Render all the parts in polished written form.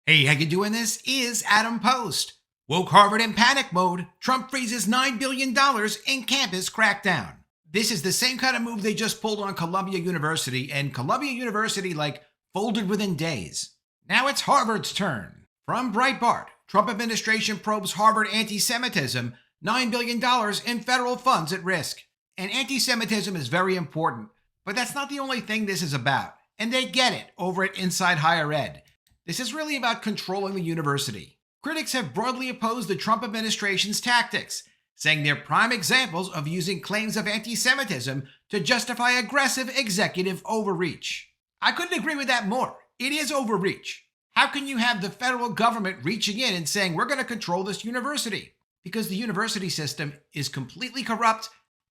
Hey, how you doing? This is Adam Post. Woke Harvard in panic mode. Trump freezes $9 billion in campus crackdown. This is the same kind of move they just pulled on Columbia University, and Columbia University, folded within days. Now it's Harvard's turn. From Breitbart, Trump administration probes Harvard anti-Semitism, $9 billion in federal funds at risk. And anti-Semitism is very important, but that's not the only thing this is about. And they get it over at Inside Higher Ed. This is really about controlling the university. Critics have broadly opposed the Trump administration's tactics, saying they're prime examples of using claims of anti-Semitism to justify aggressive executive overreach. I couldn't agree with that more. It is overreach. How can you have the federal government reaching in and saying, we're going to control this university? Because the university system is completely corrupt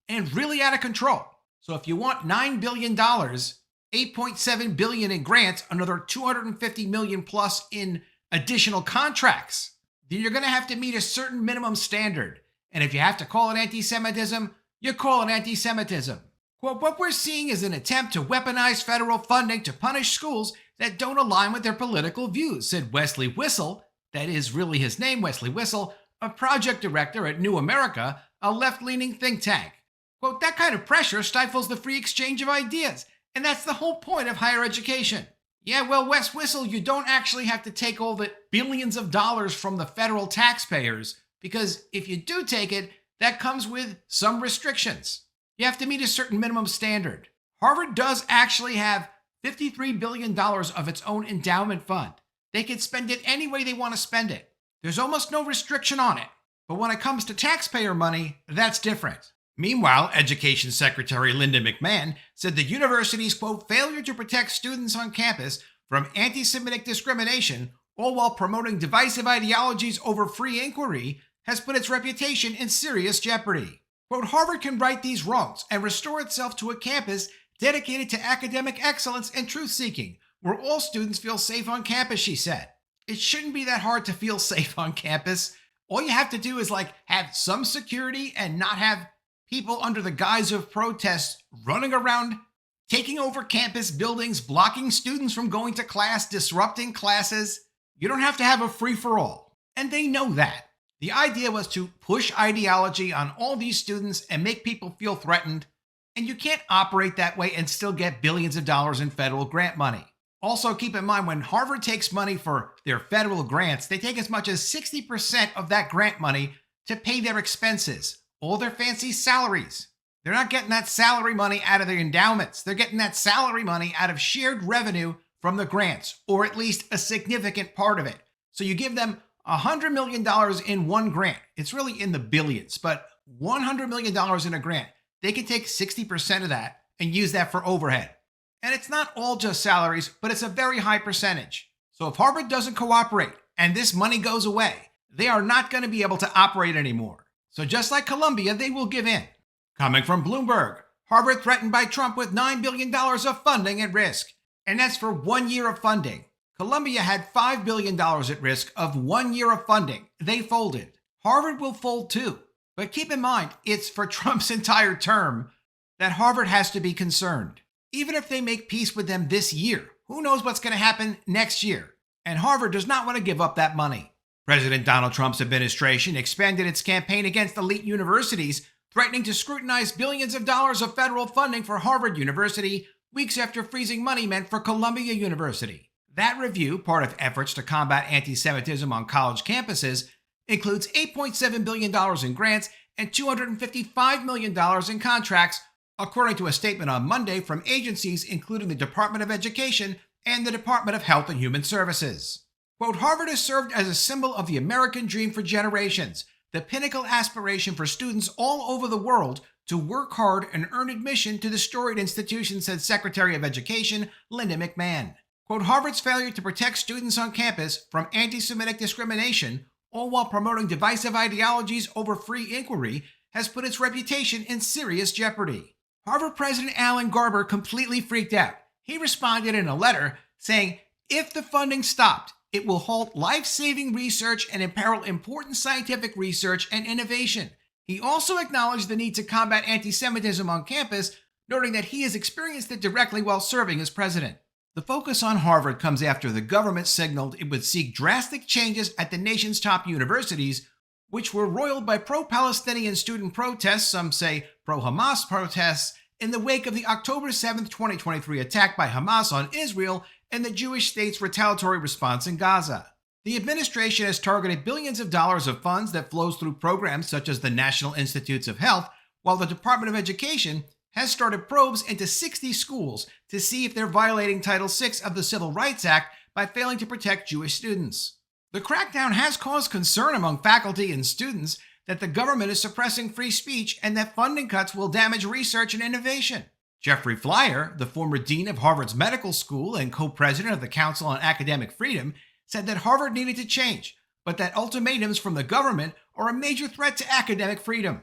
and really out of control. So if you want $9 billion, $8.7 billion in grants, another $250 million plus in additional contracts, then you're going to have to meet a certain minimum standard. And if you have to call it anti-Semitism, you call it anti-Semitism. Quote, what we're seeing is an attempt to weaponize federal funding to punish schools that don't align with their political views, said Wesley Wissel, that is really his name, Wesley Wissel, a project director at New America, a left-leaning think tank. Quote, that kind of pressure stifles the free exchange of ideas. And that's the whole point of higher education. Yeah, well, Wes Wissel, you don't actually have to take all the billions of dollars from the federal taxpayers, because if you do take it, that comes with some restrictions. You have to meet a certain minimum standard. Harvard does actually have $53 billion of its own endowment fund. They can spend it any way they want to spend it. There's almost no restriction on it. But when it comes to taxpayer money, that's different. Meanwhile, Education Secretary Linda McMahon said the university's, quote, failure to protect students on campus from anti-Semitic discrimination, all while promoting divisive ideologies over free inquiry, has put its reputation in serious jeopardy. Quote, Harvard can right these wrongs and restore itself to a campus dedicated to academic excellence and truth-seeking, where all students feel safe on campus, she said. It shouldn't be that hard to feel safe on campus. All you have to do is have some security and not have people under the guise of protests running around, taking over campus buildings, blocking students from going to class, disrupting classes. You don't have to have a free-for-all. And they know that. The idea was to push ideology on all these students and make people feel threatened. And you can't operate that way and still get billions of dollars in federal grant money. Also, keep in mind, when Harvard takes money for their federal grants, they take as much as 60% of that grant money to pay their expenses. All their fancy salaries. They're not getting that salary money out of their endowments. They're getting that salary money out of shared revenue from the grants, or at least a significant part of it. So you give them $100 million in one grant. It's really in the billions, but $100 million in a grant. They can take 60% of that and use that for overhead. And it's not all just salaries, but it's a very high percentage. So if Harvard doesn't cooperate and this money goes away, they are not going to be able to operate anymore. So just like Columbia, they will give in. Coming from Bloomberg, Harvard threatened by Trump with $9 billion of funding at risk. And that's for 1 year of funding. Columbia had $5 billion at risk of 1 year of funding. They folded. Harvard will fold too. But keep in mind, it's for Trump's entire term that Harvard has to be concerned. Even if they make peace with them this year, who knows what's going to happen next year? And Harvard does not want to give up that money. President Donald Trump's administration expanded its campaign against elite universities, threatening to scrutinize billions of dollars of federal funding for Harvard University weeks after freezing money meant for Columbia University. That review, part of efforts to combat anti-Semitism on college campuses, includes $8.7 billion in grants and $255 million in contracts, according to a statement on Monday from agencies including the Department of Education and the Department of Health and Human Services. Quote, Harvard has served as a symbol of the American dream for generations, the pinnacle aspiration for students all over the world to work hard and earn admission to the storied institution, said Secretary of Education Linda McMahon. Quote, Harvard's failure to protect students on campus from anti-Semitic discrimination, all while promoting divisive ideologies over free inquiry, has put its reputation in serious jeopardy. Harvard President Alan Garber completely freaked out. He responded in a letter saying, if the funding stopped, it will halt life-saving research and imperil important scientific research and innovation. He also acknowledged the need to combat anti-Semitism on campus, noting that he has experienced it directly while serving as president. The focus on Harvard comes after the government signaled it would seek drastic changes at the nation's top universities, which were roiled by pro-Palestinian student protests, some say pro-Hamas protests, in the wake of the October 7, 2023 attack by Hamas on Israel and the Jewish state's retaliatory response in Gaza. The administration has targeted billions of dollars of funds that flows through programs such as the National Institutes of Health, while the Department of Education has started probes into 60 schools to see if they're violating Title VI of the Civil Rights Act by failing to protect Jewish students. The crackdown has caused concern among faculty and students that the government is suppressing free speech and that funding cuts will damage research and innovation. Jeffrey Flyer, the former dean of Harvard's medical school and co-president of the Council on Academic Freedom, said that Harvard needed to change, but that ultimatums from the government are a major threat to academic freedom.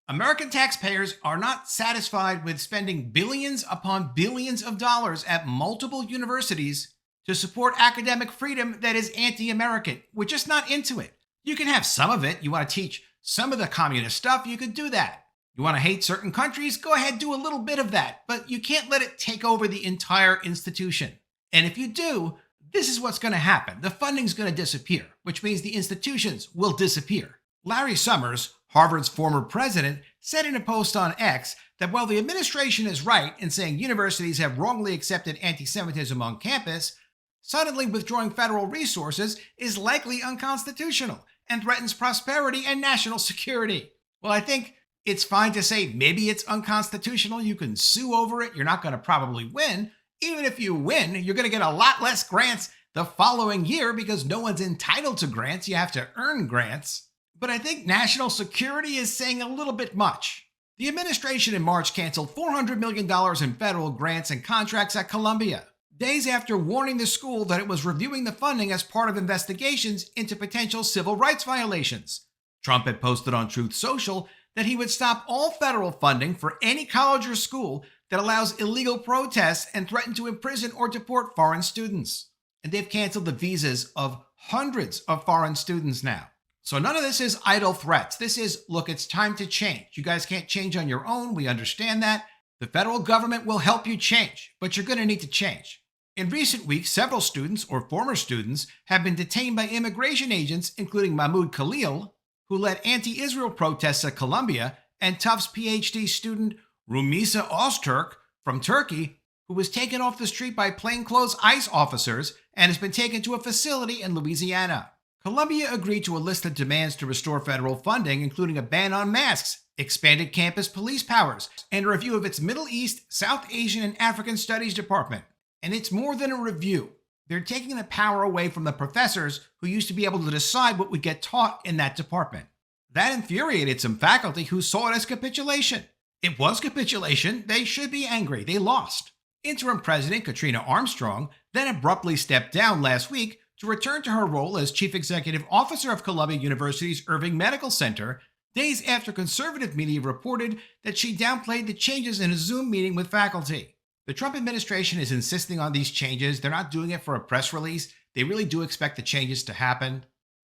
American taxpayers are not satisfied with spending billions upon billions of dollars at multiple universities to support academic freedom that is anti-American. We're just not into it. You can have some of it. You want to teach some of the communist stuff, you could do that. You want to hate certain countries, go ahead, do a little bit of that, but you can't let it take over the entire institution. And if you do, this is what's going to happen. The funding's going to disappear, which means the institutions will disappear. Larry Summers, Harvard's former president, said in a post on X that while the administration is right in saying universities have wrongly accepted anti-Semitism on campus, suddenly withdrawing federal resources is likely unconstitutional and threatens prosperity and national security. Well, I think it's fine to say maybe it's unconstitutional. You can sue over it. You're not going to probably win. Even if you win, you're going to get a lot less grants the following year because no one's entitled to grants. You have to earn grants. But I think national security is saying a little bit much. The administration in March canceled $400 million in federal grants and contracts at Columbia, days after warning the school that it was reviewing the funding as part of investigations into potential civil rights violations. Trump had posted on Truth Social that he would stop all federal funding for any college or school that allows illegal protests and threatened to imprison or deport foreign students. And they've canceled the visas of hundreds of foreign students now. So none of this is idle threats. This is, look, it's time to change. You guys can't change on your own. We understand that. The federal government will help you change, but you're going to need to change. In recent weeks, several students or former students have been detained by immigration agents, including Mahmoud Khalil, who led anti-Israel protests at Columbia, and Tufts PhD student Rumisa Öztürk from Turkey, who was taken off the street by plainclothes ICE officers and has been taken to a facility in Louisiana. Columbia agreed to a list of demands to restore federal funding, including a ban on masks, expanded campus police powers, and a review of its Middle East, South Asian, and African Studies department. And it's more than a review. They're taking the power away from the professors who used to be able to decide what would get taught in that department. That infuriated some faculty who saw it as capitulation. It was capitulation. They should be angry. They lost. Interim President Katrina Armstrong then abruptly stepped down last week to return to her role as Chief Executive Officer of Columbia University's Irving Medical Center, days after conservative media reported that she downplayed the changes in a Zoom meeting with faculty. The Trump administration is insisting on these changes. They're not doing it for a press release. They really do expect the changes to happen.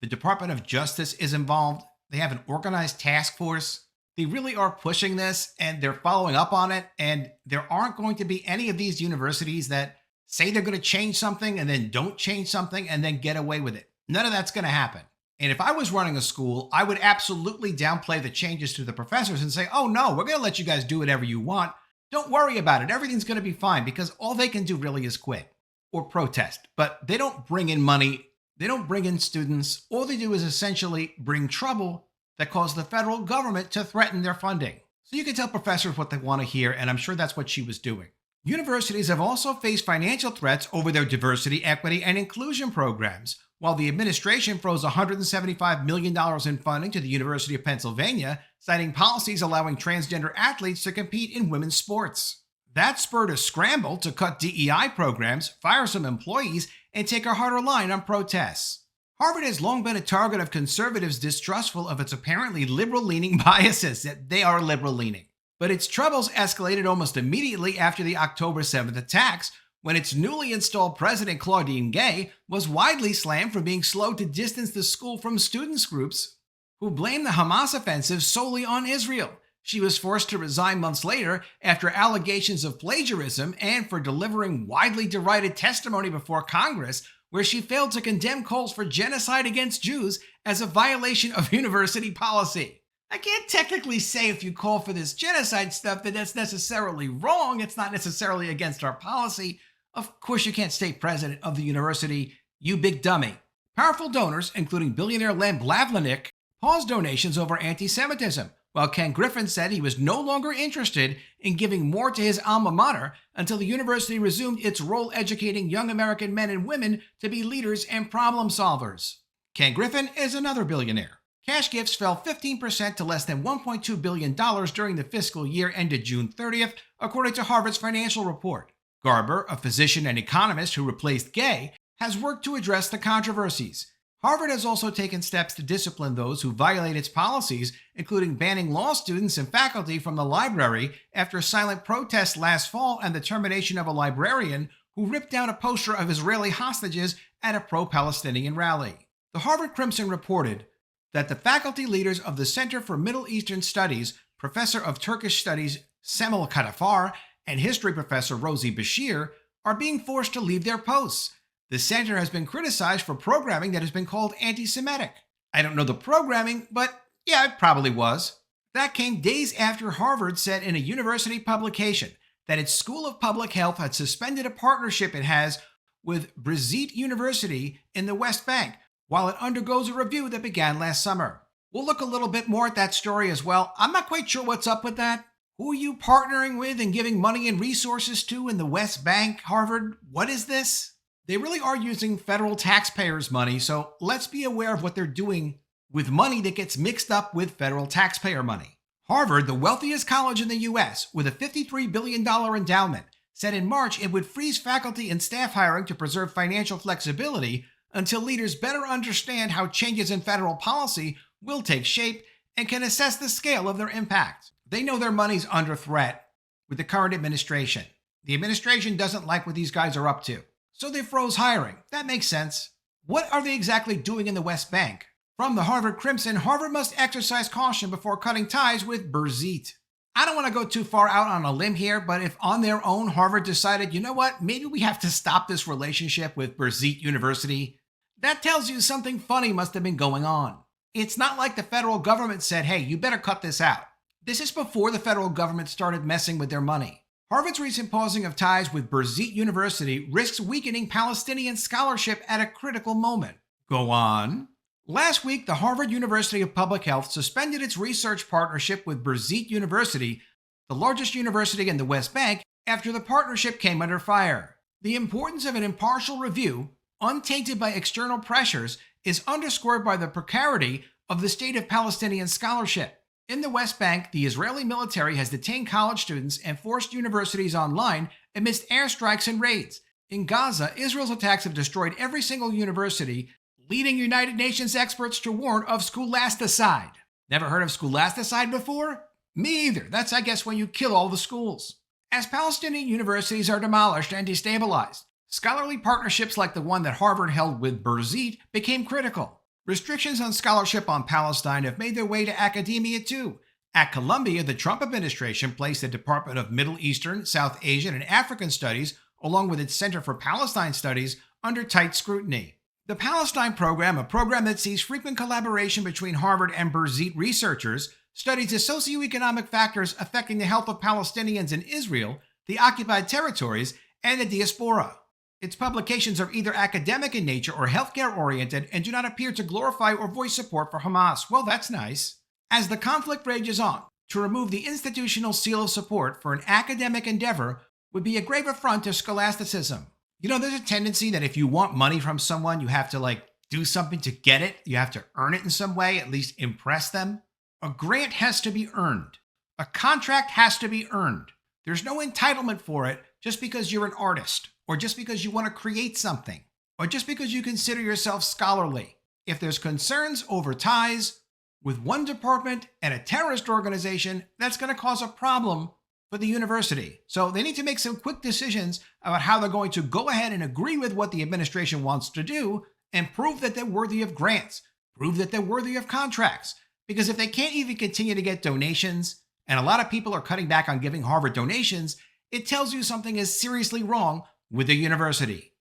The Department of Justice is involved. They have an organized task force. They really are pushing this, and they're following up on it. And there aren't going to be any of these universities that say they're going to change something and then don't change something and then get away with it. None of that's going to happen. And if I was running a school, I would absolutely downplay the changes to the professors and say, oh no, we're going to let you guys do whatever you want. Don't worry about it. Everything's going to be fine, because all they can do really is quit or protest. But they don't bring in money. They don't bring in students. All they do is essentially bring trouble that cause the federal government to threaten their funding. So you can tell professors what they want to hear, and I'm sure that's what she was doing. Universities have also faced financial threats over their diversity, equity, and inclusion programs, while the administration froze $175 million in funding to the University of Pennsylvania, citing policies allowing transgender athletes to compete in women's sports. That spurred a scramble to cut DEI programs, fire some employees, and take a harder line on protests. Harvard has long been a target of conservatives distrustful of its apparently liberal-leaning biases. They are liberal-leaning. But its troubles escalated almost immediately after the October 7th attacks, when its newly installed president, Claudine Gay, was widely slammed for being slow to distance the school from students groups who blamed the Hamas offensive solely on Israel. She was forced to resign months later after allegations of plagiarism and for delivering widely derided testimony before Congress, where she failed to condemn calls for genocide against Jews as a violation of university policy. I can't technically say if you call for this genocide stuff that that's necessarily wrong. It's not necessarily against our policy. Of course, you can't state president of the university, you big dummy. Powerful donors, including billionaire Len Blavlenick, paused donations over anti-Semitism, while Ken Griffin said he was no longer interested in giving more to his alma mater until the university resumed its role educating young American men and women to be leaders and problem solvers. Ken Griffin is another billionaire. Cash gifts fell 15% to less than $1.2 billion during the fiscal year ended June 30th, according to Harvard's financial report. Garber, a physician and economist who replaced Gay, has worked to address the controversies. Harvard has also taken steps to discipline those who violate its policies, including banning law students and faculty from the library after silent protests last fall and the termination of a librarian who ripped down a poster of Israeli hostages at a pro-Palestinian rally. The Harvard Crimson reported that the faculty leaders of the Center for Middle Eastern Studies, Professor of Turkish Studies Semel Kadafar and History Professor Rosie Bashir, are being forced to leave their posts. The center has been criticized for programming that has been called anti-Semitic. I don't know the programming, but yeah, it probably was. That came days after Harvard said in a university publication that its School of Public Health had suspended a partnership it has with Birzeit University in the West Bank while it undergoes a review that began last summer. We'll look a little bit more at that story as well. I'm not quite sure what's up with that. Who are you partnering with and giving money and resources to in the West Bank, Harvard? What is this? They really are using federal taxpayers' money, so let's be aware of what they're doing with money that gets mixed up with federal taxpayer money. Harvard, the wealthiest college in the U.S., with a $53 billion endowment, said in March it would freeze faculty and staff hiring to preserve financial flexibility until leaders better understand how changes in federal policy will take shape and can assess the scale of their impact. They know their money's under threat with the current administration. The administration doesn't like what these guys are up to, so they froze hiring. That makes sense. What are they exactly doing in the West Bank? From the Harvard Crimson, Harvard must exercise caution before cutting ties with Birzeit. I don't want to go too far out on a limb here, but if on their own Harvard decided, you know what, maybe we have to stop this relationship with Birzeit University, that tells you something funny must have been going on. It's not like the federal government said, hey, you better cut this out. This is before the federal government started messing with their money. Harvard's recent pausing of ties with Birzeit University risks weakening Palestinian scholarship at a critical moment. Go on. Last week, the Harvard University of Public Health suspended its research partnership with Birzeit University, the largest university in the West Bank, after the partnership came under fire. The importance of an impartial review, untainted by external pressures, is underscored by the precarity of the state of Palestinian scholarship. In the West Bank, the Israeli military has detained college students and forced universities online amidst airstrikes and raids. In Gaza, Israel's attacks have destroyed every single university, leading United Nations experts to warn of scholasticide. Never heard of scholasticide before? Me either. That's, I guess, when you kill all the schools. As Palestinian universities are demolished and destabilized, scholarly partnerships like the one that Harvard held with Birzeit became critical. Restrictions on scholarship on Palestine have made their way to academia too. At Columbia, the Trump administration placed the Department of Middle Eastern, South Asian, and African Studies, along with its Center for Palestine Studies, under tight scrutiny. The Palestine program, a program that sees frequent collaboration between Harvard and Birzeit researchers, studies the socioeconomic factors affecting the health of Palestinians in Israel, the occupied territories, and the diaspora. Its publications are either academic in nature or healthcare-oriented and do not appear to glorify or voice support for Hamas. Well, that's nice. As the conflict rages on, to remove the institutional seal of support for an academic endeavor would be a grave affront to scholasticism. You know, there's a tendency that if you want money from someone, you have to do something to get it. You have to earn it in some way, at least impress them. A grant has to be earned. A contract has to be earned. There's no entitlement for it just because you're an artist, or just because you want to create something, or just because you consider yourself scholarly. If there's concerns over ties with one department and a terrorist organization, that's going to cause a problem for the university. So they need to make some quick decisions about how they're going to go ahead and agree with what the administration wants to do and prove that they're worthy of grants, prove that they're worthy of contracts. Because if they can't even continue to get donations and a lot of people are cutting back on giving Harvard donations, it tells you something is seriously wrong with the university.